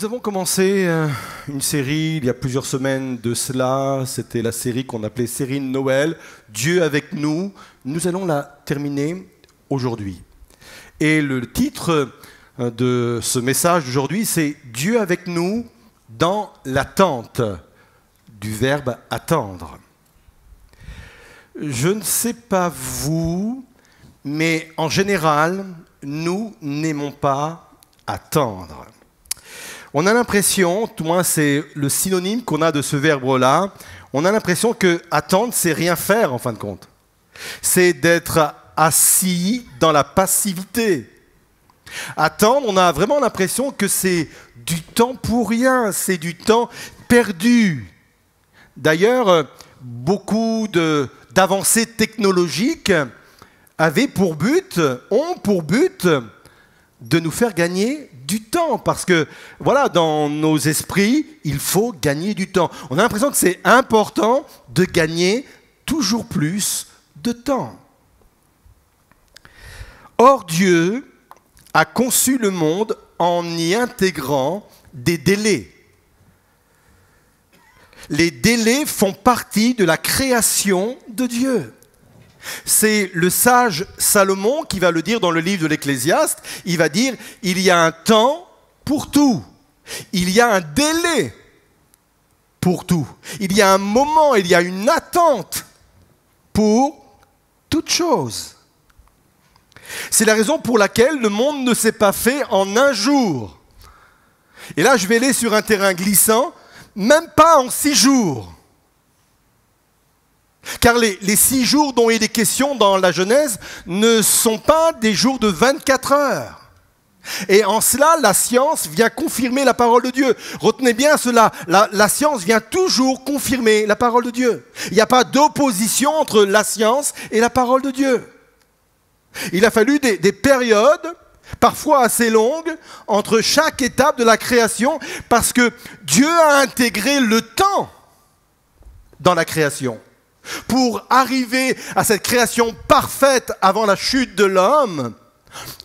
Nous avons commencé une série il y a plusieurs semaines de cela. C'était la série qu'on appelait série de Noël, Dieu avec nous. Nous allons la terminer aujourd'hui. Et le titre de ce message d'aujourd'hui, c'est Dieu avec nous dans l'attente, du verbe attendre. Je ne sais pas vous, mais en général, nous n'aimons pas attendre. On a l'impression, tout moins c'est le synonyme qu'on a de ce verbe-là, on a l'impression que attendre, c'est rien faire en fin de compte. C'est d'être assis dans la passivité. Attendre, on a vraiment l'impression que c'est du temps pour rien, c'est du temps perdu. D'ailleurs, beaucoup d'avancées technologiques ont pour but de nous faire gagner du temps, parce que voilà, dans nos esprits, il faut gagner du temps. On a l'impression que c'est important de gagner toujours plus de temps. Or, Dieu a conçu le monde en y intégrant des délais. Les délais font partie de la création de Dieu. C'est le sage Salomon qui va le dire dans le livre de l'Ecclésiaste. Il va dire, il y a un temps pour tout. Il y a un délai pour tout. Il y a un moment, il y a une attente pour toute chose. C'est la raison pour laquelle le monde ne s'est pas fait en un jour. Et là, je vais aller sur un terrain glissant, même pas en 6 jours. Car les 6 jours dont il est question dans la Genèse ne sont pas des jours de 24 heures. Et en cela, la science vient confirmer la parole de Dieu. Retenez bien cela, la science vient toujours confirmer la parole de Dieu. Il n'y a pas d'opposition entre la science et la parole de Dieu. Il a fallu des périodes, parfois assez longues, entre chaque étape de la création, parce que Dieu a intégré le temps dans la création. Pour arriver à cette création parfaite avant la chute de l'homme,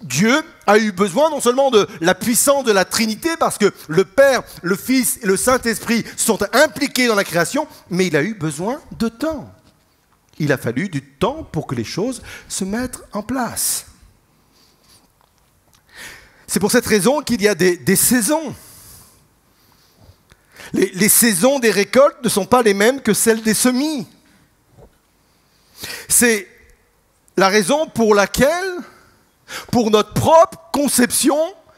Dieu a eu besoin non seulement de la puissance de la Trinité, parce que le Père, le Fils et le Saint-Esprit sont impliqués dans la création, mais il a eu besoin de temps. Il a fallu du temps pour que les choses se mettent en place. C'est pour cette raison qu'il y a des saisons. Les saisons des récoltes ne sont pas les mêmes que celles des semis. C'est la raison pour laquelle, pour notre propre conception,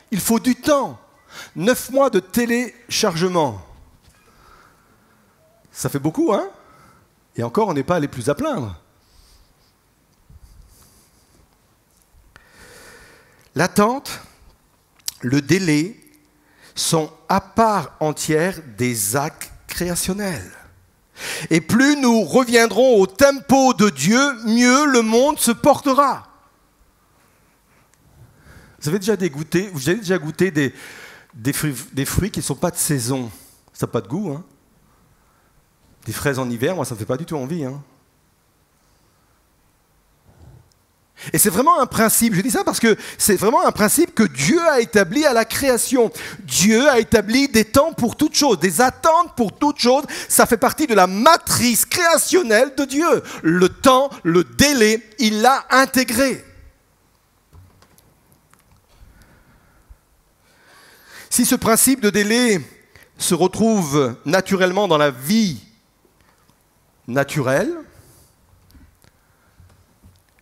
il faut du temps. 9 mois de téléchargement. Ça fait beaucoup, hein? Et encore, on n'est pas les plus à plaindre. L'attente, le délai sont à part entière des actes créationnels. Et plus nous reviendrons au tempo de Dieu, mieux le monde se portera. Vous avez déjà goûté des fruits qui ne sont pas de saison? Ça n'a pas de goût, hein? Des fraises en hiver, moi ça ne me fait pas du tout envie, hein. Et c'est vraiment un principe, je dis ça parce que c'est vraiment un principe que Dieu a établi à la création. Dieu a établi des temps pour toutes choses, des attentes pour toutes choses. Ça fait partie de la matrice créationnelle de Dieu. Le temps, le délai, il l'a intégré. Si ce principe de délai se retrouve naturellement dans la vie naturelle,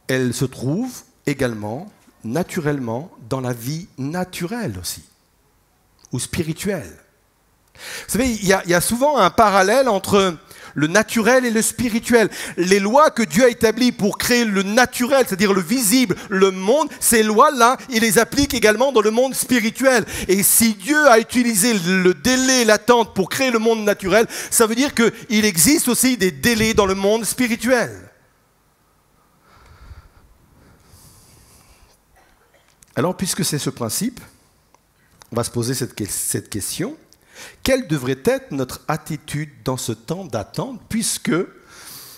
elle se trouve également naturellement dans la vie naturelle aussi, ou spirituelle. Vous savez, il y a souvent un parallèle entre le naturel et le spirituel. Les lois que Dieu a établies pour créer le naturel, c'est-à-dire le visible, le monde, ces lois-là, il les applique également dans le monde spirituel. Et si Dieu a utilisé le délai, l'attente pour créer le monde naturel, ça veut dire qu'il existe aussi des délais dans le monde spirituel. Alors, puisque c'est ce principe, on va se poser cette question. Quelle devrait être notre attitude dans ce temps d'attente, puisque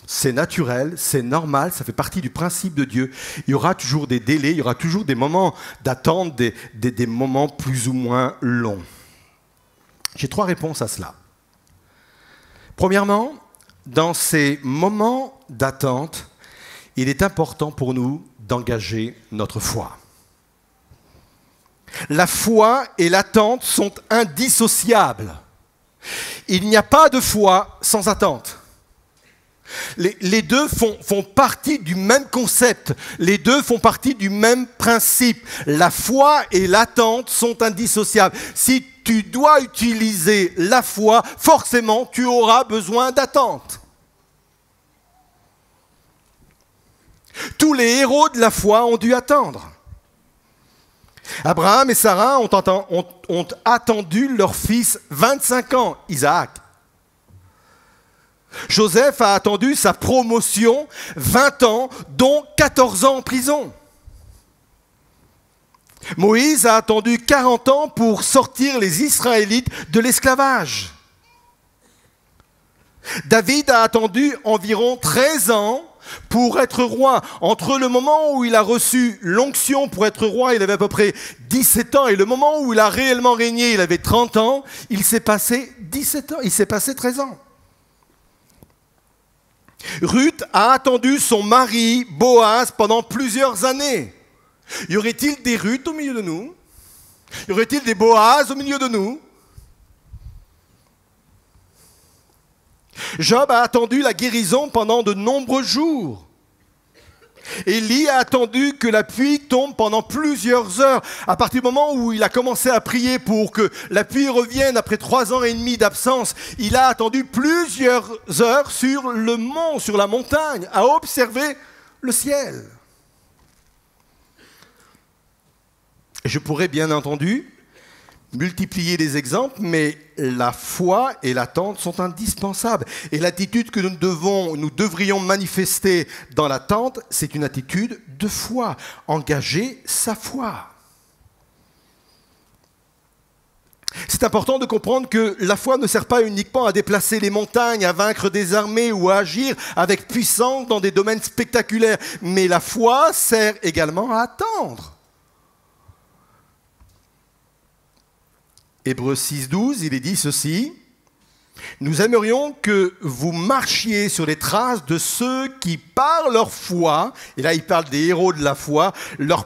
c'est naturel, c'est normal, ça fait partie du principe de Dieu. Il y aura toujours des délais, il y aura toujours des moments d'attente, des moments plus ou moins longs. J'ai 3 réponses à cela. Premièrement, dans ces moments d'attente, il est important pour nous d'engager notre foi. La foi et l'attente sont indissociables. Il n'y a pas de foi sans attente. Les deux font partie du même concept, les deux font partie du même principe. La foi et l'attente sont indissociables. Si tu dois utiliser la foi, forcément tu auras besoin d'attente. Tous les héros de la foi ont dû attendre. Abraham et Sarah ont attendu leur fils 25 ans, Isaac. Joseph a attendu sa promotion 20 ans, dont 14 ans en prison. Moïse a attendu 40 ans pour sortir les Israélites de l'esclavage. David a attendu environ 13 ans pour être roi. Entre le moment où il a reçu l'onction pour être roi, il avait à peu près 17 ans, et le moment où il a réellement régné, il avait 30 ans, il s'est passé 17 ans, il s'est passé 13 ans. Ruth a attendu son mari, Boaz, pendant plusieurs années. Y aurait-il des Ruth au milieu de nous? Y aurait-il des Boaz au milieu de nous? Job a attendu la guérison pendant de nombreux jours. Élie a attendu que la pluie tombe pendant plusieurs heures. À partir du moment où il a commencé à prier pour que la pluie revienne après 3 ans et demi d'absence, il a attendu plusieurs heures sur le mont, sur la montagne, à observer le ciel. Et je pourrais bien entendu multiplier les exemples, mais la foi et l'attente sont indispensables. Et l'attitude que nous devrions manifester dans l'attente, c'est une attitude de foi, engager sa foi. C'est important de comprendre que la foi ne sert pas uniquement à déplacer les montagnes, à vaincre des armées ou à agir avec puissance dans des domaines spectaculaires, mais la foi sert également à attendre. Hébreux 6,12, il est dit ceci: « Nous aimerions que vous marchiez sur les traces de ceux qui, par leur foi, et là il parle des héros de la foi, leur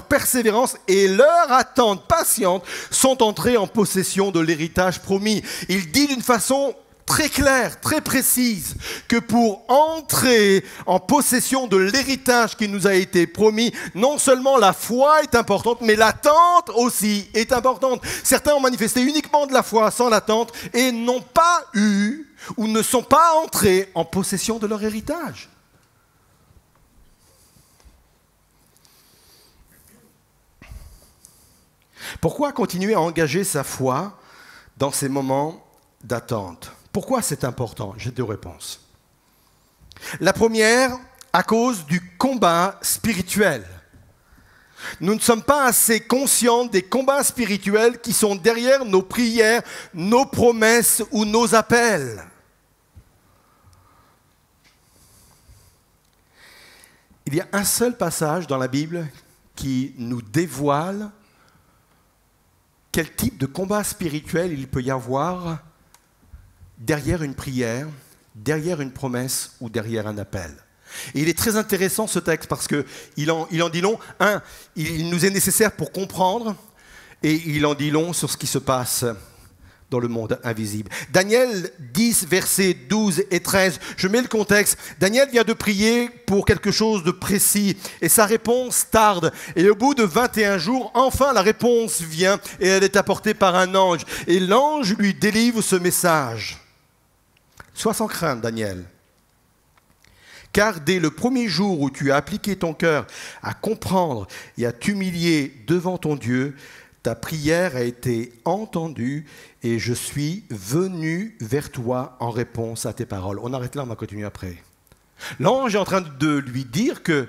persévérance et leur attente patiente sont entrés en possession de l'héritage promis. » Il dit d'une façon très claire, très précise, que pour entrer en possession de l'héritage qui nous a été promis, non seulement la foi est importante, mais l'attente aussi est importante. Certains ont manifesté uniquement de la foi sans l'attente et n'ont pas eu ou ne sont pas entrés en possession de leur héritage. Pourquoi continuer à engager sa foi dans ces moments d'attente? Pourquoi c'est important? J'ai 2 réponses. La première, à cause du combat spirituel. Nous ne sommes pas assez conscients des combats spirituels qui sont derrière nos prières, nos promesses ou nos appels. Il y a un seul passage dans la Bible qui nous dévoile quel type de combat spirituel il peut y avoir derrière une prière, derrière une promesse ou derrière un appel. Et il est très intéressant ce texte parce qu'il en dit long. Il nous est nécessaire pour comprendre, et il en dit long sur ce qui se passe dans le monde invisible. Daniel 10, versets 12 et 13, je mets le contexte. Daniel vient de prier pour quelque chose de précis et sa réponse tarde. Et au bout de 21 jours, enfin la réponse vient et elle est apportée par un ange. Et l'ange lui délivre ce message. Sois sans crainte, Daniel. Car dès le premier jour où tu as appliqué ton cœur à comprendre et à t'humilier devant ton Dieu, ta prière a été entendue et je suis venu vers toi en réponse à tes paroles. On arrête là, on va continuer après. L'ange est en train de lui dire que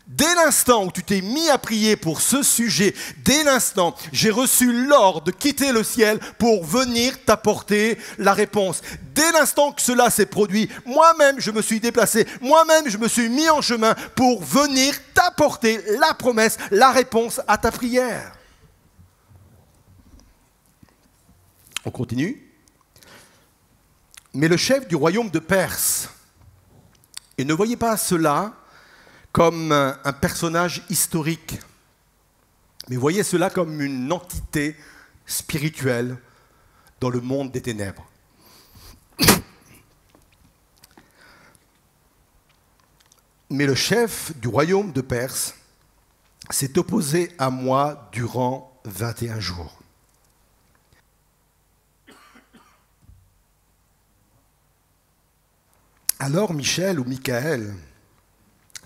dès l'instant où tu t'es mis à prier pour ce sujet, dès l'instant, j'ai reçu l'ordre de quitter le ciel pour venir t'apporter la réponse. Dès l'instant que cela s'est produit, moi-même je me suis déplacé, moi-même je me suis mis en chemin pour venir t'apporter la promesse, la réponse à ta prière. On continue. Mais le chef du royaume de Perse, et ne voyez pas cela comme un personnage historique, mais voyez cela comme une entité spirituelle dans le monde des ténèbres. Mais le chef du royaume de Perse s'est opposé à moi durant 21 jours. Alors Michel ou Michael,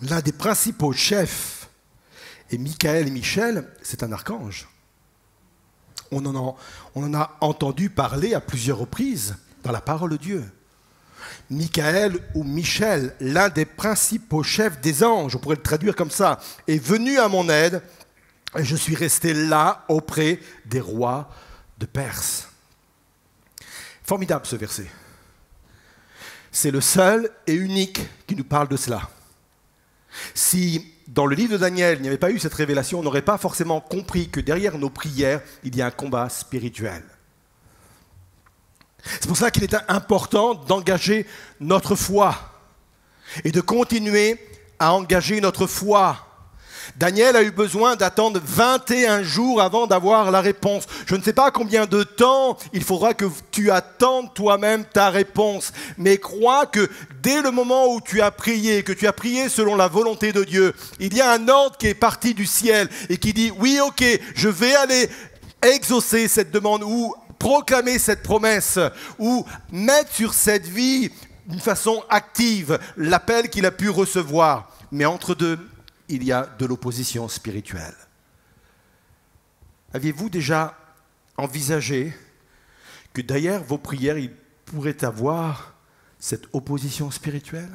l'un des principaux chefs, et Michael et Michel, c'est un archange. On en a entendu parler à plusieurs reprises dans la parole de Dieu. Michael ou Michel, l'un des principaux chefs des anges, on pourrait le traduire comme ça, est venu à mon aide et je suis resté là auprès des rois de Perse. Formidable ce verset. C'est le seul et unique qui nous parle de cela. Si dans le livre de Daniel, il n'y avait pas eu cette révélation, on n'aurait pas forcément compris que derrière nos prières, il y a un combat spirituel. C'est pour ça qu'il est important d'engager notre foi et de continuer à engager notre foi. Daniel a eu besoin d'attendre 21 jours avant d'avoir la réponse. Je ne sais pas combien de temps il faudra que tu attendes toi-même ta réponse, mais crois que dès le moment où tu as prié, que tu as prié selon la volonté de Dieu, il y a un ordre qui est parti du ciel et qui dit « Oui, ok, je vais aller exaucer cette demande ou proclamer cette promesse ou mettre sur cette vie d'une façon active l'appel qu'il a pu recevoir. » Mais entre deux, il y a de l'opposition spirituelle. Aviez-vous déjà envisagé que derrière vos prières, il pourrait avoir cette opposition spirituelle?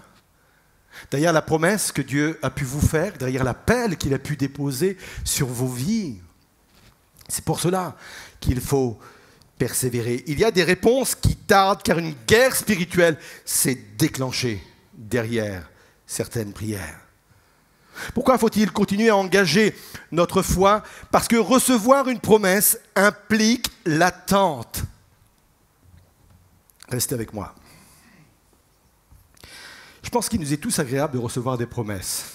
Derrière la promesse que Dieu a pu vous faire, derrière l'appel qu'il a pu déposer sur vos vies. C'est pour cela qu'il faut persévérer. Il y a des réponses qui tardent car une guerre spirituelle s'est déclenchée derrière certaines prières. Pourquoi faut-il continuer à engager notre foi? Parce que recevoir une promesse implique l'attente. Restez avec moi. Je pense qu'il nous est tous agréable de recevoir des promesses.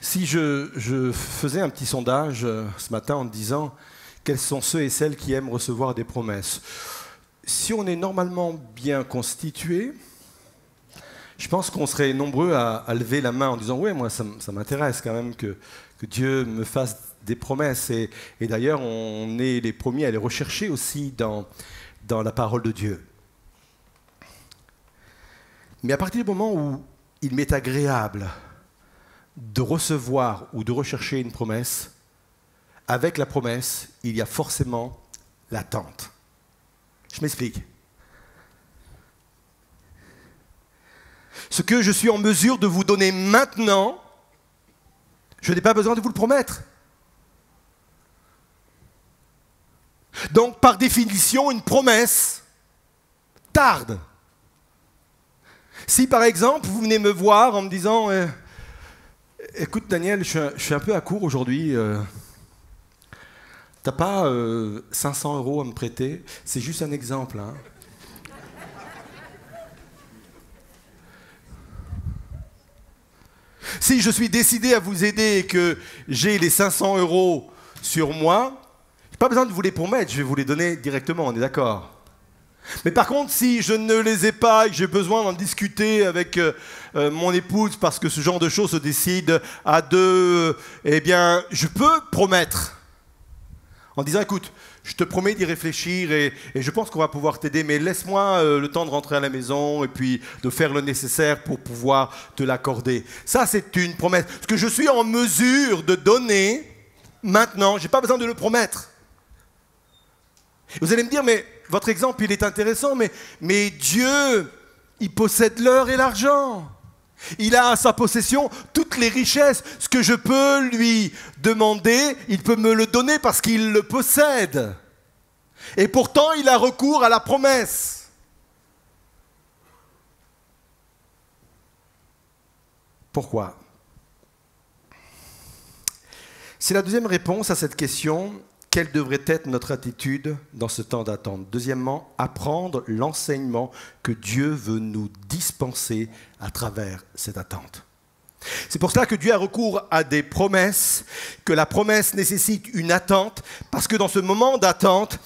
Si je faisais un petit sondage ce matin en me disant quels sont ceux et celles qui aiment recevoir des promesses, si on est normalement bien constitué, je pense qu'on serait nombreux à lever la main en disant « Oui, moi, ça m'intéresse quand même que Dieu me fasse des promesses. » Et d'ailleurs, on est les premiers à les rechercher aussi dans la parole de Dieu. Mais à partir du moment où il m'est agréable de recevoir ou de rechercher une promesse, avec la promesse, il y a forcément l'attente. Je m'explique. Ce que je suis en mesure de vous donner maintenant, je n'ai pas besoin de vous le promettre. Donc, par définition, une promesse tarde. Si, par exemple, vous venez me voir en me disant « Écoute, Daniel, je suis un peu à court aujourd'hui. T'as pas 500 € à me prêter ?» C'est juste un exemple, hein. Si je suis décidé à vous aider et que j'ai les 500 € sur moi, je n'ai pas besoin de vous les promettre, je vais vous les donner directement, on est d'accord? Mais par contre, si je ne les ai pas et que j'ai besoin d'en discuter avec mon épouse parce que ce genre de choses se décide à deux, eh bien, je peux promettre en disant, écoute, je te promets d'y réfléchir et je pense qu'on va pouvoir t'aider, mais laisse-moi le temps de rentrer à la maison et puis de faire le nécessaire pour pouvoir te l'accorder. Ça, c'est une promesse. Ce que je suis en mesure de donner maintenant, je n'ai pas besoin de le promettre. Vous allez me dire, mais votre exemple, il est intéressant, mais Dieu, il possède l'or et l'argent. Il a à sa possession toutes les richesses. Ce que je peux lui demander, il peut me le donner parce qu'il le possède. Et pourtant, il a recours à la promesse. Pourquoi? C'est la deuxième réponse à cette question. quelle devrait être notre attitude dans ce temps d'attente? Deuxièmement, apprendre l'enseignement que Dieu veut nous dispenser à travers cette attente. C'est pour cela que Dieu a recours à des promesses, que la promesse nécessite une attente, parce que dans ce moment d'attente,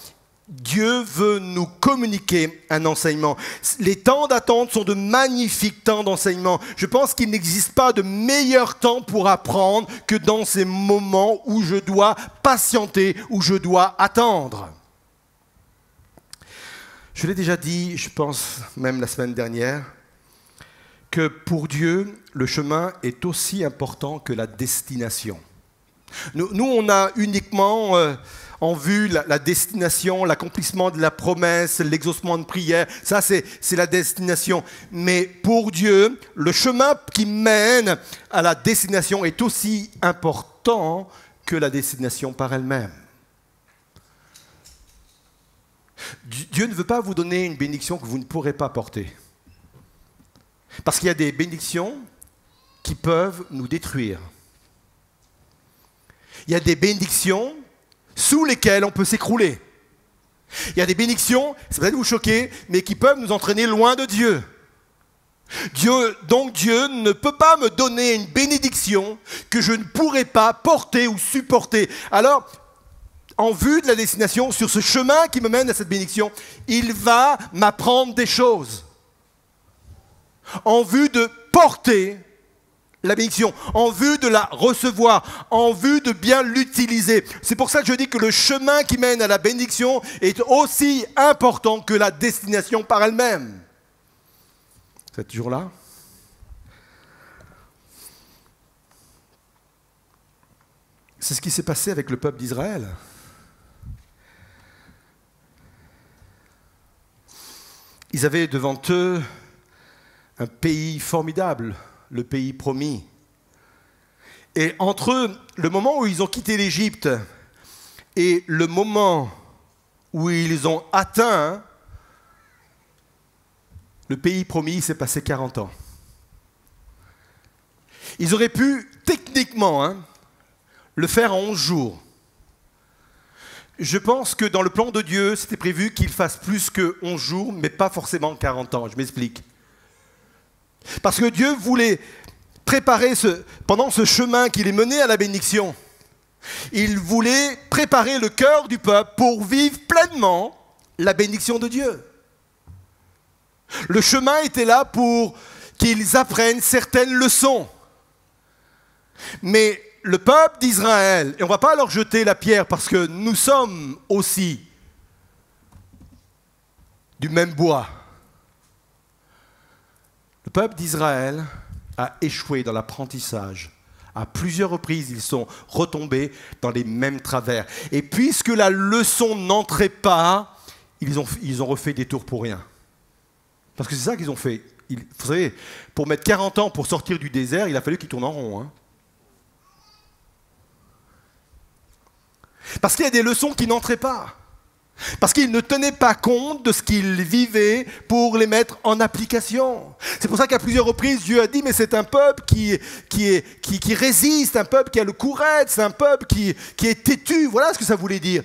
Dieu veut nous communiquer un enseignement. Les temps d'attente sont de magnifiques temps d'enseignement. Je pense qu'il n'existe pas de meilleur temps pour apprendre que dans ces moments où je dois patienter, où je dois attendre. Je l'ai déjà dit, je pense même la semaine dernière, que pour Dieu, le chemin est aussi important que la destination. Nous on a uniquement en vue la destination, l'accomplissement de la promesse, l'exaucement de prière. Ça, c'est la destination. Mais pour Dieu, le chemin qui mène à la destination est aussi important que la destination par elle-même. Dieu ne veut pas vous donner une bénédiction que vous ne pourrez pas porter. Parce qu'il y a des bénédictions qui peuvent nous détruire. Il y a des bénédictions sous lesquelles on peut s'écrouler. Il y a des bénédictions, ça va peut-être vous choquer, mais qui peuvent nous entraîner loin de Dieu. Donc Dieu ne peut pas me donner une bénédiction que je ne pourrai pas porter ou supporter. Alors, en vue de la destination, sur ce chemin qui me mène à cette bénédiction, il va m'apprendre des choses. En vue de porter la bénédiction, en vue de la recevoir, en vue de bien l'utiliser. C'est pour ça que je dis que le chemin qui mène à la bénédiction est aussi important que la destination par elle-même. Vous êtes toujours là? C'est ce qui s'est passé avec le peuple d'Israël. Ils avaient devant eux un pays formidable, le pays promis. Et entre le moment où ils ont quitté l'Égypte et le moment où ils ont atteint le pays promis, il s'est passé 40 ans. Ils auraient pu, techniquement, le faire en 11 jours. Je pense que dans le plan de Dieu, c'était prévu qu'il fasse plus que 11 jours, mais pas forcément 40 ans. Je m'explique. Parce que Dieu voulait préparer pendant ce chemin qui les menait à la bénédiction, il voulait préparer le cœur du peuple pour vivre pleinement la bénédiction de Dieu. Le chemin était là pour qu'ils apprennent certaines leçons. Mais le peuple d'Israël, et on ne va pas leur jeter la pierre parce que nous sommes aussi du même bois. Le peuple d'Israël a échoué dans l'apprentissage. À plusieurs reprises, ils sont retombés dans les mêmes travers. Et puisque la leçon n'entrait pas, ils ont refait des tours pour rien. Parce que c'est ça qu'ils ont fait. Vous savez, pour mettre 40 ans pour sortir du désert, il a fallu qu'ils tournent en rond. Parce qu'il y a des leçons qui n'entraient pas. Parce qu'ils ne tenaient pas compte de ce qu'ils vivaient pour les mettre en application. C'est pour ça qu'à plusieurs reprises, Dieu a dit, mais c'est un peuple qui résiste, un peuple qui a le courage, c'est un peuple qui est têtu. Voilà ce que ça voulait dire.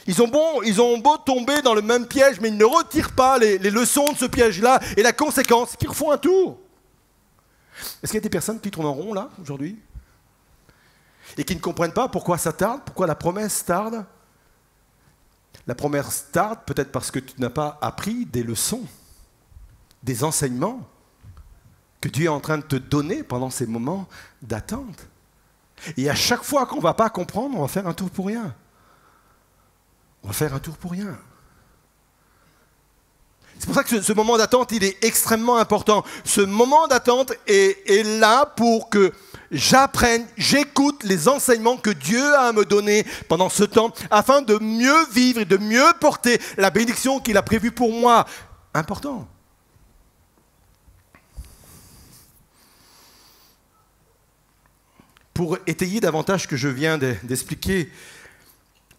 Ils ont beau tomber dans le même piège, mais ils ne retirent pas les leçons de ce piège-là. Et la conséquence, c'est qu'ils refont un tour. Est-ce qu'il y a des personnes qui tournent en rond, là, aujourd'hui? Et qui ne comprennent pas pourquoi ça tarde, pourquoi la promesse tarde? La promesse tarde peut-être parce que tu n'as pas appris des leçons, des enseignements que Dieu est en train de te donner pendant ces moments d'attente. Et à chaque fois qu'on ne va pas comprendre, on va faire un tour pour rien. On va faire un tour pour rien. C'est pour ça que ce moment d'attente, il est extrêmement important. Ce moment d'attente est là pour que j'apprenne, j'écoute les enseignements que Dieu a à me donner pendant ce temps, afin de mieux vivre et de mieux porter la bénédiction qu'il a prévue pour moi. Important. Pour étayer davantage ce que je viens d'expliquer,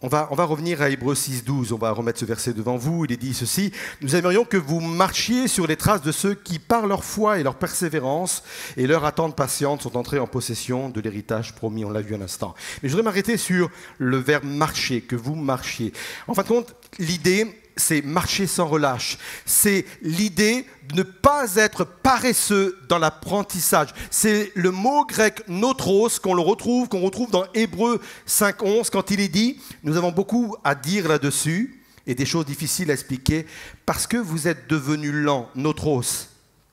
On va revenir à Hébreux 6, 12, on va remettre ce verset devant vous. Il est dit ceci: nous aimerions que vous marchiez sur les traces de ceux qui, par leur foi et leur persévérance et leur attente patiente, sont entrés en possession de l'héritage promis. On l'a vu un instant. Mais je voudrais m'arrêter sur le verbe marcher, que vous marchiez. En fin de compte, l'idée, c'est marcher sans relâche. C'est l'idée de ne pas être paresseux dans l'apprentissage. C'est le mot grec notros qu'on retrouve dans Hébreux 5.11 quand il est dit, nous avons beaucoup à dire là-dessus et des choses difficiles à expliquer parce que vous êtes devenus lents, notros,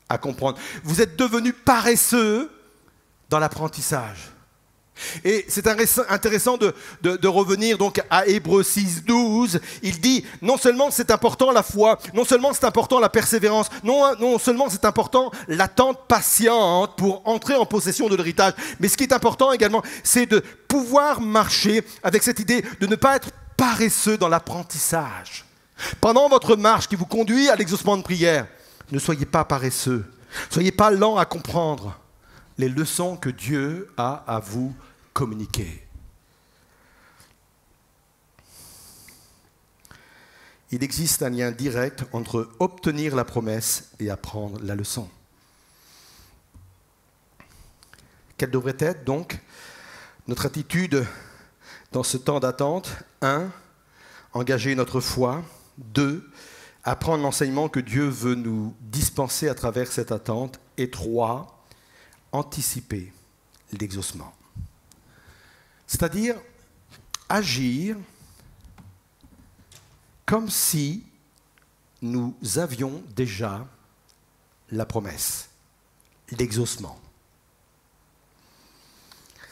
à comprendre. Vous êtes devenus paresseux dans l'apprentissage. Et c'est intéressant de revenir donc à Hébreux 6, 12. Il dit, non seulement c'est important la foi, non seulement c'est important la persévérance, non seulement c'est important l'attente patiente pour entrer en possession de l'héritage, mais ce qui est important également, c'est de pouvoir marcher avec cette idée de ne pas être paresseux dans l'apprentissage. Pendant votre marche qui vous conduit à l'exaucement de prière, ne soyez pas paresseux, ne soyez pas lents à comprendre les leçons que Dieu a à vous communiquer. Il existe un lien direct entre obtenir la promesse et apprendre la leçon. Quelle devrait être donc notre attitude dans ce temps d'attente? 1. Engager notre foi. 2. Apprendre l'enseignement que Dieu veut nous dispenser à travers cette attente. Et 3. Anticiper l'exaucement. C'est-à-dire agir comme si nous avions déjà la promesse, l'exaucement.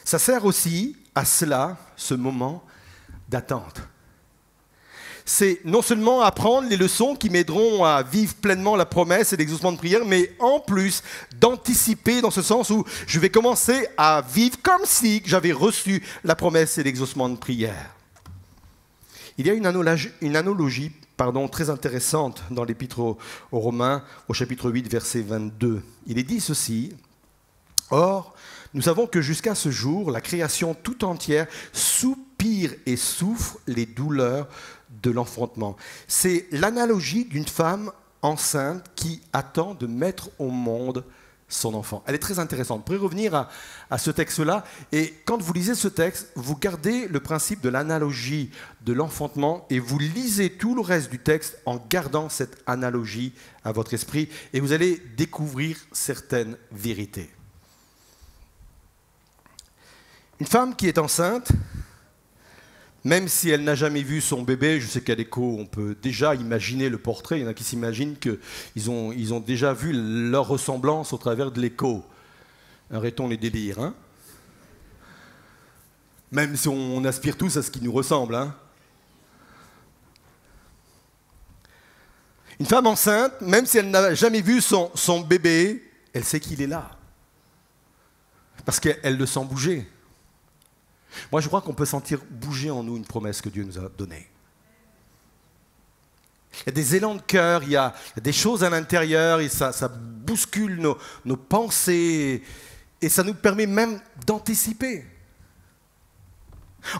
Ça sert aussi à cela, ce moment d'attente. C'est non seulement apprendre les leçons qui m'aideront à vivre pleinement la promesse et l'exaucement de prière, mais en plus d'anticiper dans ce sens où je vais commencer à vivre comme si j'avais reçu la promesse et l'exaucement de prière. Il y a une analogie très intéressante dans l'Épître aux Romains, au chapitre 8, verset 22. Il est dit ceci: « Or, nous savons que jusqu'à ce jour, la création tout entière soupire et souffre les douleurs de l'enfantement. » C'est l'analogie d'une femme enceinte qui attend de mettre au monde son enfant. Elle est très intéressante. Vous pouvez revenir à ce texte-là, et quand vous lisez ce texte, vous gardez le principe de l'analogie de l'enfantement et vous lisez tout le reste du texte en gardant cette analogie à votre esprit, et vous allez découvrir certaines vérités. Une femme qui est enceinte, même si elle n'a jamais vu son bébé, je sais qu'à l'écho, on peut déjà imaginer le portrait. Il y en a qui s'imaginent qu'ils ont déjà vu leur ressemblance au travers de l'écho. Arrêtons les délires, hein? Même si on aspire tous à ce qui nous ressemble, hein? Une femme enceinte, même si elle n'a jamais vu son bébé, elle sait qu'il est là. Parce qu'elle le sent bouger. Moi, je crois qu'on peut sentir bouger en nous une promesse que Dieu nous a donnée. Il y a des élans de cœur, il y a des choses à l'intérieur, et ça bouscule nos pensées, et ça nous permet même d'anticiper.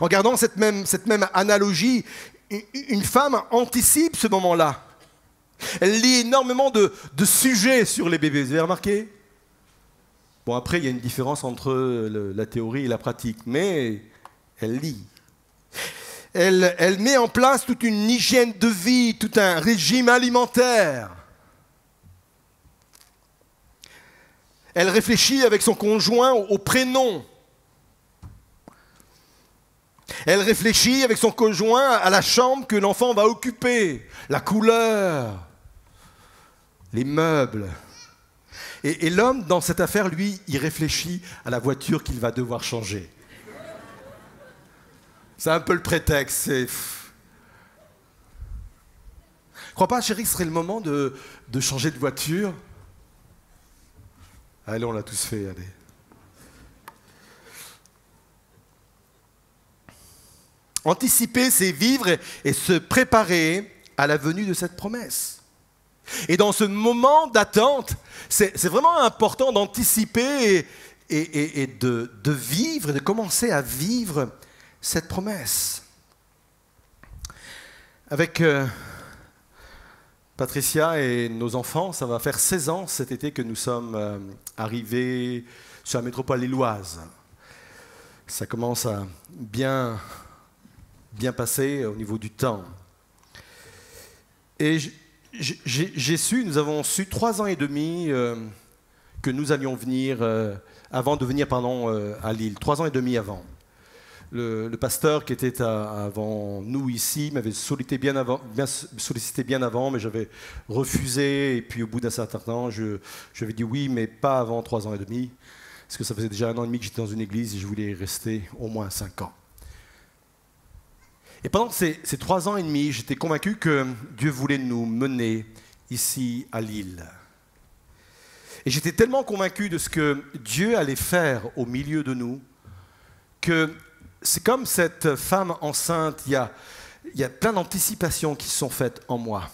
En gardant cette même analogie, une femme anticipe ce moment-là. Elle lit énormément de sujets sur les bébés, vous avez remarqué ? Bon, après, il y a une différence entre la théorie et la pratique, mais elle lit. Elle met en place toute une hygiène de vie, tout un régime alimentaire. Elle réfléchit avec son conjoint au prénom. Elle réfléchit avec son conjoint à la chambre que l'enfant va occuper, la couleur, les meubles. Et l'homme, dans cette affaire, lui, il réfléchit à la voiture qu'il va devoir changer. C'est un peu le prétexte. Je ne crois pas, chérie, que ce serait le moment de changer de voiture? Allez, on l'a tous fait, allez. Anticiper, c'est vivre et se préparer à la venue de cette promesse. Et dans ce moment d'attente, c'est vraiment important d'anticiper et de vivre, et de commencer à vivre cette promesse. Avec Patricia et nos enfants, ça va faire 16 ans cet été que nous sommes arrivés sur la métropole lilloise. Ça commence à bien passer au niveau du temps. Et nous avons su 3 ans et demi que nous allions venir, avant de venir à Lille, 3 ans et demi avant. Le pasteur qui était avant nous ici m'avait sollicité bien avant, mais j'avais refusé. Et puis au bout d'un certain temps, je lui avais dit oui, mais pas avant 3 ans et demi. Parce que ça faisait déjà 1 an et demi que j'étais dans une église et je voulais y rester au moins 5 ans. Et pendant ces 3 ans et demi, j'étais convaincu que Dieu voulait nous mener ici à Lille. Et j'étais tellement convaincu de ce que Dieu allait faire au milieu de nous que c'est comme cette femme enceinte, il y a plein d'anticipations qui se sont faites en moi.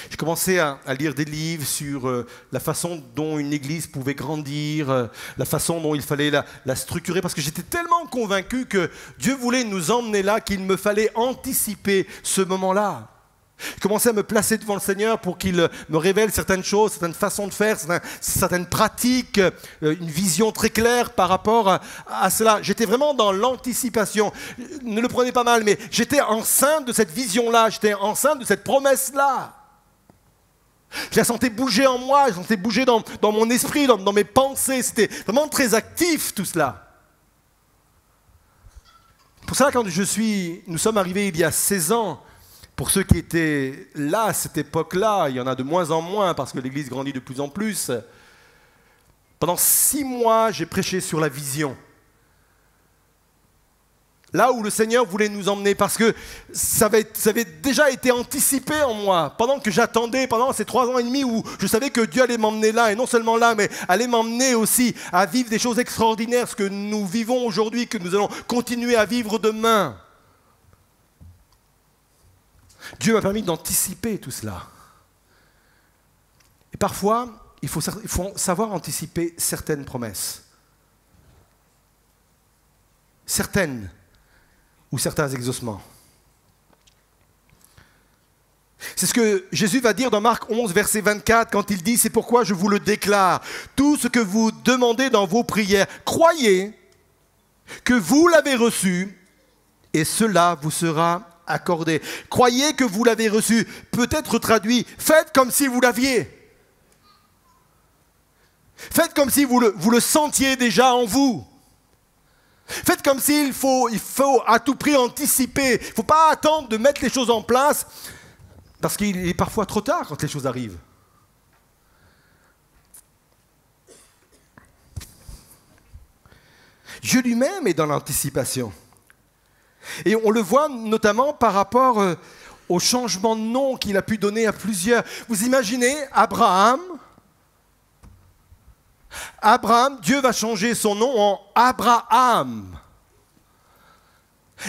J'ai commencé à lire des livres sur la façon dont une église pouvait grandir, la façon dont il fallait la structurer, parce que j'étais tellement convaincu que Dieu voulait nous emmener là qu'il me fallait anticiper ce moment-là. Je commençais à me placer devant le Seigneur pour qu'il me révèle certaines choses, certaines façons de faire, certaines pratiques, une vision très claire par rapport à cela. J'étais vraiment dans l'anticipation. Ne le prenez pas mal, mais j'étais enceinte de cette vision-là, j'étais enceinte de cette promesse-là. Je la sentais bouger en moi, je la sentais bouger dans mon esprit, dans mes pensées. C'était vraiment très actif tout cela. Pour ça, quand nous sommes arrivés il y a 16 ans, pour ceux qui étaient là à cette époque-là, il y en a de moins en moins parce que l'Église grandit de plus en plus. Pendant 6 mois, j'ai prêché sur la vision. Là où le Seigneur voulait nous emmener, parce que ça avait déjà été anticipé en moi. Pendant que j'attendais, pendant ces 3 ans et demi où je savais que Dieu allait m'emmener là, et non seulement là, mais allait m'emmener aussi à vivre des choses extraordinaires, ce que nous vivons aujourd'hui, que nous allons continuer à vivre demain. Dieu m'a permis d'anticiper tout cela. Et parfois, il faut savoir anticiper certaines promesses. Certaines ou certains exaucements. C'est ce que Jésus va dire dans Marc 11, verset 24, quand il dit « C'est pourquoi je vous le déclare, tout ce que vous demandez dans vos prières, croyez que vous l'avez reçu et cela vous sera accordé. » Croyez que vous l'avez reçu, peut être traduit « Faites comme si vous l'aviez. » Faites comme si vous le sentiez déjà en vous. Faites comme s'il faut à tout prix anticiper. Il ne faut pas attendre de mettre les choses en place parce qu'il est parfois trop tard quand les choses arrivent. Dieu lui-même est dans l'anticipation. Et on le voit notamment par rapport au changement de nom qu'il a pu donner à plusieurs. Vous imaginez Abraham, Dieu va changer son nom en Abraham.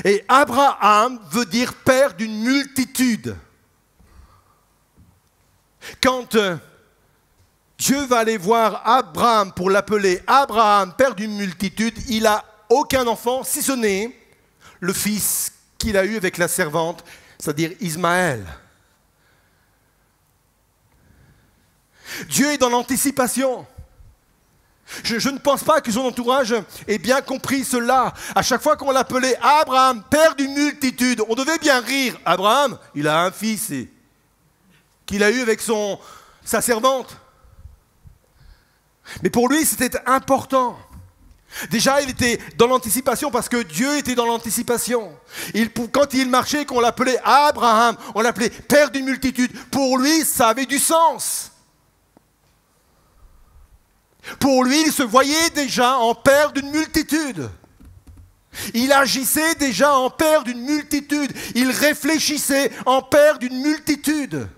Et Abraham veut dire père d'une multitude. Quand Dieu va aller voir Abraham pour l'appeler Abraham, père d'une multitude, il n'a aucun enfant, si ce n'est le fils qu'il a eu avec la servante, c'est-à-dire Ismaël. Dieu est dans l'anticipation. Je ne pense pas que son entourage ait bien compris cela. À chaque fois qu'on l'appelait Abraham, père d'une multitude, on devait bien rire. Abraham, il a un fils qu'il a eu avec sa servante. Mais pour lui, c'était important. Déjà, il était dans l'anticipation parce que Dieu était dans l'anticipation. Quand il marchait, qu'on l'appelait Abraham, on l'appelait père d'une multitude. Pour lui, ça avait du sens. Pour lui, il se voyait déjà en père d'une multitude. Il agissait déjà en père d'une multitude. Il réfléchissait en père d'une multitude.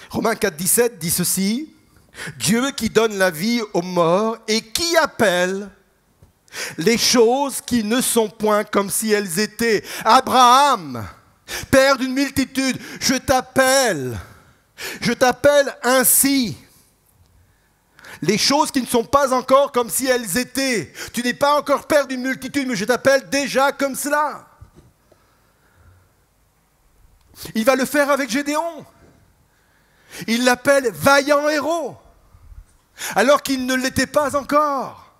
Romains 4, 17 dit ceci, « Dieu qui donne la vie aux morts et qui appelle les choses qui ne sont point comme si elles étaient. Abraham, père d'une multitude, je t'appelle ainsi. » les choses qui ne sont pas encore comme si elles étaient. Tu n'es pas encore père d'une multitude, mais je t'appelle déjà comme cela. Il va le faire avec Gédéon. Il l'appelle vaillant héros, alors qu'il ne l'était pas encore,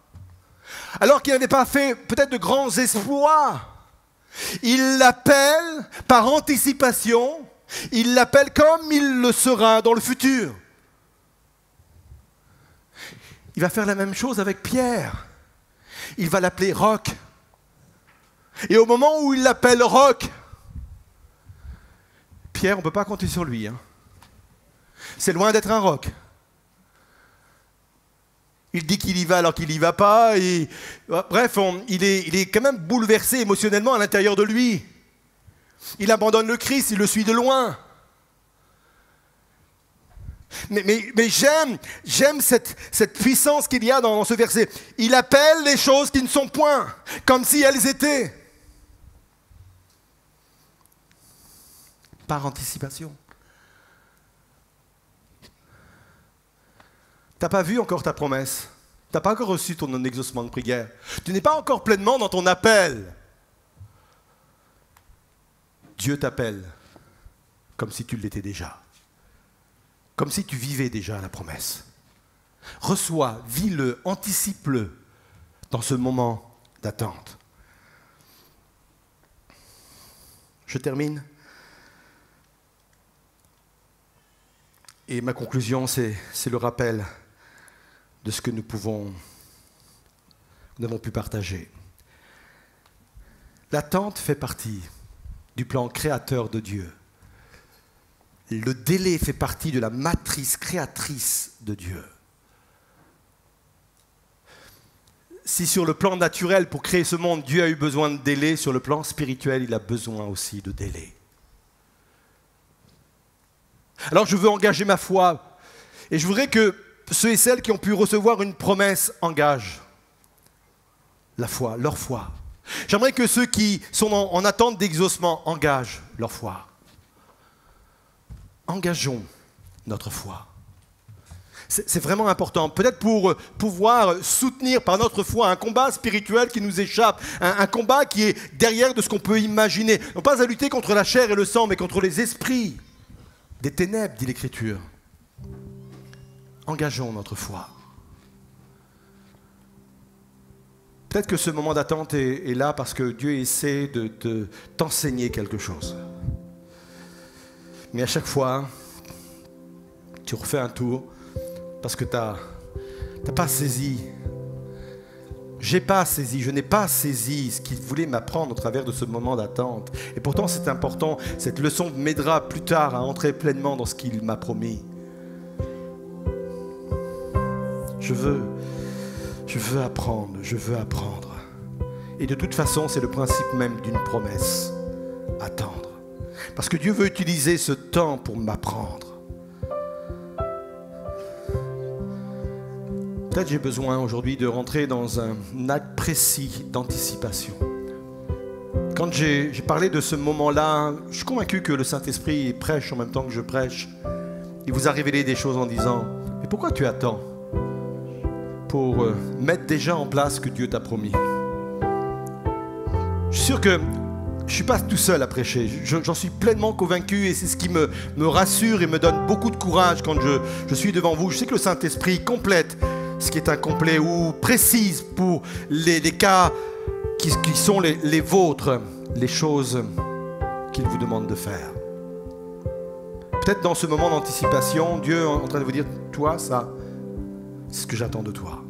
alors qu'il n'avait pas fait peut-être de grands exploits. Il l'appelle par anticipation, il l'appelle comme il le sera dans le futur. Il va faire la même chose avec Pierre. Il va l'appeler Roc. Et au moment où il l'appelle Roc, Pierre, on ne peut pas compter sur lui. C'est loin d'être un roc. Il dit qu'il y va alors qu'il n'y va pas. Et, bref, il est quand même bouleversé émotionnellement à l'intérieur de lui. Il abandonne le Christ, il le suit de loin. Mais j'aime cette puissance qu'il y a dans ce verset. Il appelle les choses qui ne sont point, comme si elles étaient. Par anticipation. Tu n'as pas vu encore ta promesse. Tu n'as pas encore reçu ton exaucement de prière. Tu n'es pas encore pleinement dans ton appel. Dieu t'appelle comme si tu l'étais déjà. Comme si tu vivais déjà la promesse. Reçois, vis-le, anticipe-le dans ce moment d'attente. Je termine. Et ma conclusion, c'est le rappel de ce que nous avons pu partager. L'attente fait partie du plan créateur de Dieu. Le délai fait partie de la matrice créatrice de Dieu. Si sur le plan naturel, pour créer ce monde, Dieu a eu besoin de délai, sur le plan spirituel, il a besoin aussi de délai. Alors je veux engager ma foi, et je voudrais que ceux et celles qui ont pu recevoir une promesse engagent la foi, leur foi. J'aimerais que ceux qui sont en attente d'exaucement engagent leur foi. Engageons notre foi. C'est vraiment important, peut-être pour pouvoir soutenir par notre foi un combat spirituel qui nous échappe, un combat qui est derrière de ce qu'on peut imaginer. Non pas à lutter contre la chair et le sang, mais contre les esprits des ténèbres, dit l'Écriture. Engageons notre foi. Peut-être que ce moment d'attente est là parce que Dieu essaie de t'enseigner quelque chose. Mais à chaque fois, tu refais un tour parce que tu n'as pas saisi. J'ai pas saisi, je n'ai pas saisi ce qu'il voulait m'apprendre au travers de ce moment d'attente. Et pourtant, c'est important. Cette leçon m'aidera plus tard à entrer pleinement dans ce qu'il m'a promis. Je veux apprendre, je veux apprendre. Et de toute façon, c'est le principe même d'une promesse. Attendre. Parce que Dieu veut utiliser ce temps pour m'apprendre. Peut-être j'ai besoin aujourd'hui de rentrer dans un acte précis d'anticipation. Quand j'ai parlé de ce moment-là, je suis convaincu que le Saint-Esprit prêche en même temps que je prêche. Il vous a révélé des choses en disant « Mais pourquoi tu attends pour mettre déjà en place ce que Dieu t'a promis ?» Je suis sûr que je ne suis pas tout seul à prêcher. J'en suis pleinement convaincu et c'est ce qui me rassure et me donne beaucoup de courage quand je suis devant vous. Je sais que le Saint-Esprit complète ce qui est incomplet ou précise pour les cas qui sont les vôtres, les choses qu'il vous demande de faire. Peut-être dans ce moment d'anticipation, Dieu est en train de vous dire, toi, ça, c'est ce que j'attends de toi.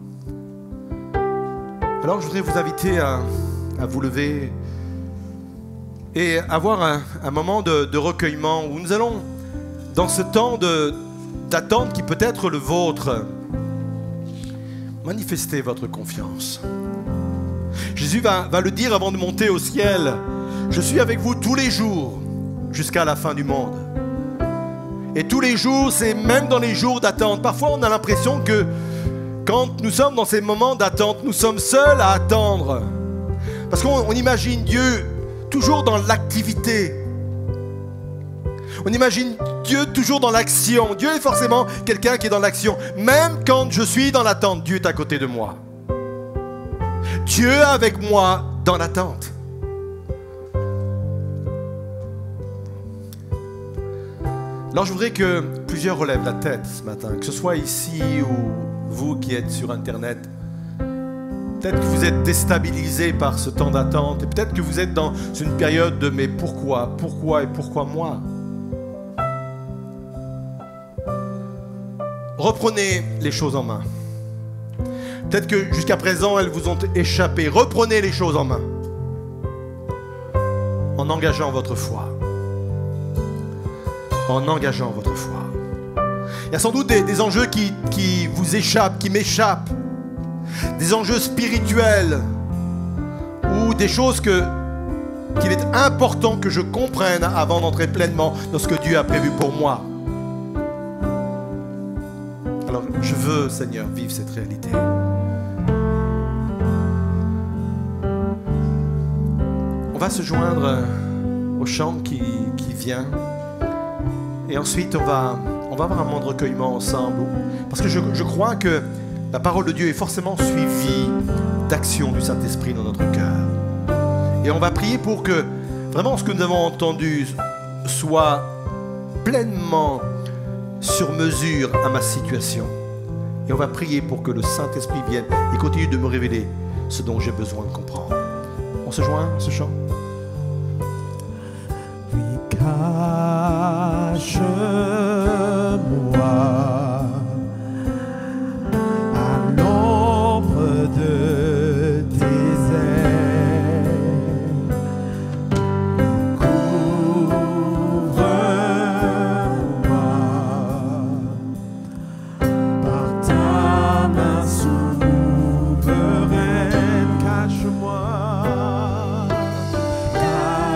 Alors je voudrais vous inviter à vous lever et avoir un moment de recueillement où nous allons, dans ce temps d'attente qui peut être le vôtre, manifester votre confiance. Jésus va le dire avant de monter au ciel. Je suis avec vous tous les jours jusqu'à la fin du monde. Et tous les jours, c'est même dans les jours d'attente. Parfois, on a l'impression que quand nous sommes dans ces moments d'attente, nous sommes seuls à attendre. Parce qu'on imagine Dieu toujours dans l'activité. On imagine Dieu toujours dans l'action. Dieu est forcément quelqu'un qui est dans l'action. Même quand je suis dans l'attente, Dieu est à côté de moi. Dieu est avec moi dans l'attente. Alors je voudrais que plusieurs relèvent la tête ce matin, que ce soit ici ou vous qui êtes sur Internet. Peut-être que vous êtes déstabilisé par ce temps d'attente et peut-être que vous êtes dans une période de « mais pourquoi et pourquoi moi ?» Reprenez les choses en main. Peut-être que jusqu'à présent, elles vous ont échappé. Reprenez les choses en main. En engageant votre foi. En engageant votre foi. Il y a sans doute des enjeux qui vous échappent, qui m'échappent. Des enjeux spirituels. Ou des choses qu'il est important que je comprenne avant d'entrer pleinement dans ce que Dieu a prévu pour moi. Alors, je veux, Seigneur, vivre cette réalité. On va se joindre au chant qui vient. Et ensuite, on va avoir un moment de recueillement ensemble. Parce que je crois que la parole de Dieu est forcément suivie d'action du Saint-Esprit dans notre cœur. Et on va prier pour que vraiment ce que nous avons entendu soit pleinement sur mesure à ma situation. Et on va prier pour que le Saint-Esprit vienne et continue de me révéler ce dont j'ai besoin de comprendre. On se joint, ce chant. Oui, cache-moi à l'ombre de tes ailes. Couvre-moi par ta main souveraine. Cache-moi. Cache-moi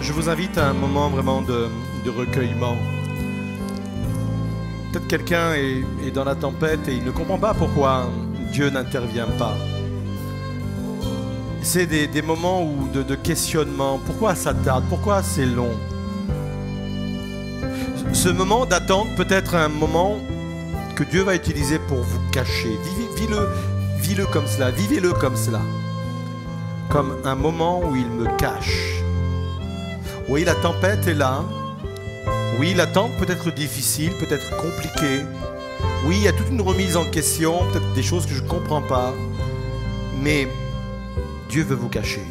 Je vous invite à un moment vraiment de recueillement. Peut-être quelqu'un est dans la tempête et il ne comprend pas pourquoi Dieu n'intervient pas. C'est des moments de questionnement. Pourquoi ça tarde? Pourquoi c'est long? Ce moment d'attente peut être un moment que Dieu va utiliser pour vous cacher. Vis-le comme cela, vivez-le comme cela. Comme un moment où il me cache. Oui, la tempête est là. Oui, l'attente peut être difficile, peut être compliquée. Oui, il y a toute une remise en question, peut-être des choses que je ne comprends pas. Mais Dieu veut vous cacher.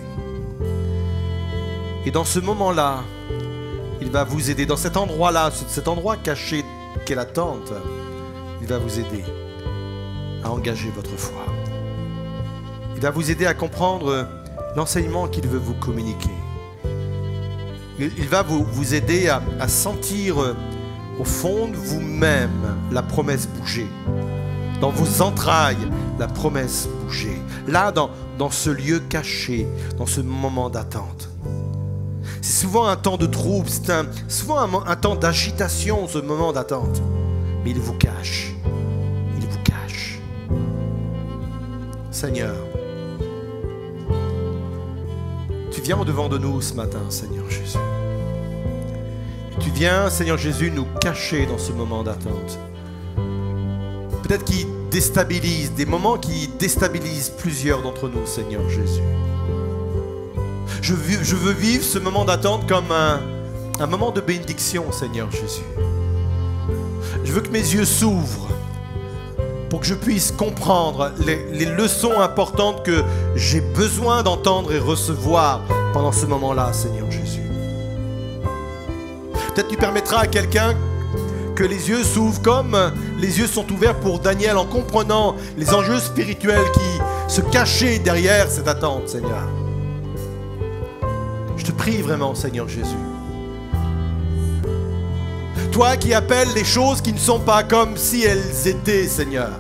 Et dans ce moment-là, il va vous aider. Dans cet endroit-là, cet endroit caché qu'est la tente, il va vous aider à engager votre foi. Il va vous aider à comprendre l'enseignement qu'il veut vous communiquer. Il va vous aider à sentir au fond de vous-même la promesse bouger. Dans vos entrailles, la promesse bouger. Là, dans ce lieu caché, dans ce moment d'attente. C'est souvent un temps de trouble, c'est souvent un temps d'agitation, ce moment d'attente. Mais il vous cache. Il vous cache. Seigneur, tu viens au-devant de nous ce matin, Seigneur Jésus. Tu viens, Seigneur Jésus, nous cacher dans ce moment d'attente. Peut-être qu'il déstabilise, des moments qui déstabilisent plusieurs d'entre nous, Seigneur Jésus. Je veux vivre ce moment d'attente comme un moment de bénédiction, Seigneur Jésus. Je veux que mes yeux s'ouvrent pour que je puisse comprendre les leçons importantes que j'ai besoin d'entendre et recevoir pendant ce moment-là, Seigneur Jésus. Peut-être tu permettras à quelqu'un que les yeux s'ouvrent comme les yeux sont ouverts pour Daniel en comprenant les enjeux spirituels qui se cachaient derrière cette attente, Seigneur. Je te prie vraiment, Seigneur Jésus. Toi qui appelles les choses qui ne sont pas comme si elles étaient, Seigneur.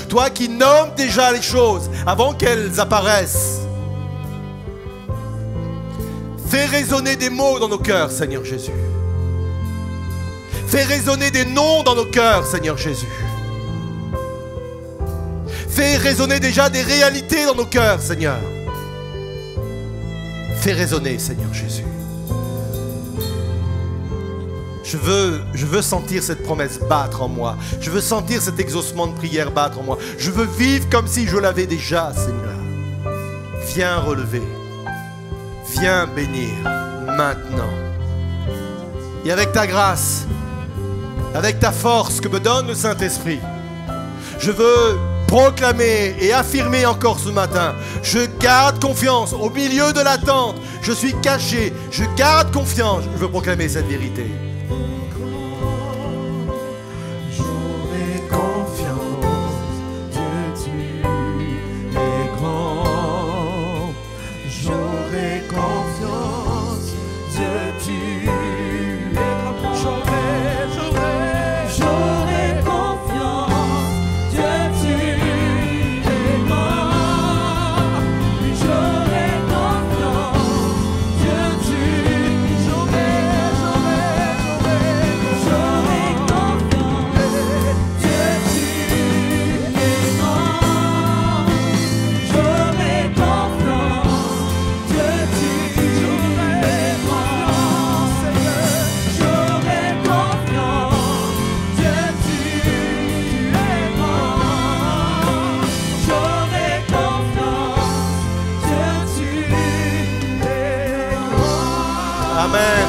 Toi qui nommes déjà les choses avant qu'elles apparaissent. Fais résonner des mots dans nos cœurs, Seigneur Jésus. Fais résonner des noms dans nos cœurs, Seigneur Jésus. Fais résonner déjà des réalités dans nos cœurs, Seigneur. Fais résonner, Seigneur Jésus. Je veux sentir cette promesse battre en moi. Je veux sentir cet exaucement de prière battre en moi. Je veux vivre comme si je l'avais déjà, Seigneur. Viens relever. Viens bénir maintenant. Et avec ta grâce, avec ta force que me donne le Saint-Esprit, je veux proclamer et affirmer encore ce matin. Je garde confiance au milieu de l'attente. Je suis caché. Je garde confiance. Je veux proclamer cette vérité. J'aurai confiance, Dieu, tu es grand. J'aurai confiance, Dieu, tu es grand. J'aurai confiance, Dieu, tu es grand. J'aurai confiance, Dieu, j'aurai confiance, Dieu, tu es grand. J'aurai confiance, Dieu, tu es grand. J'aurai confiance, Dieu, tu es grand. J'aurai confiance, Dieu, tu es grand. Amen.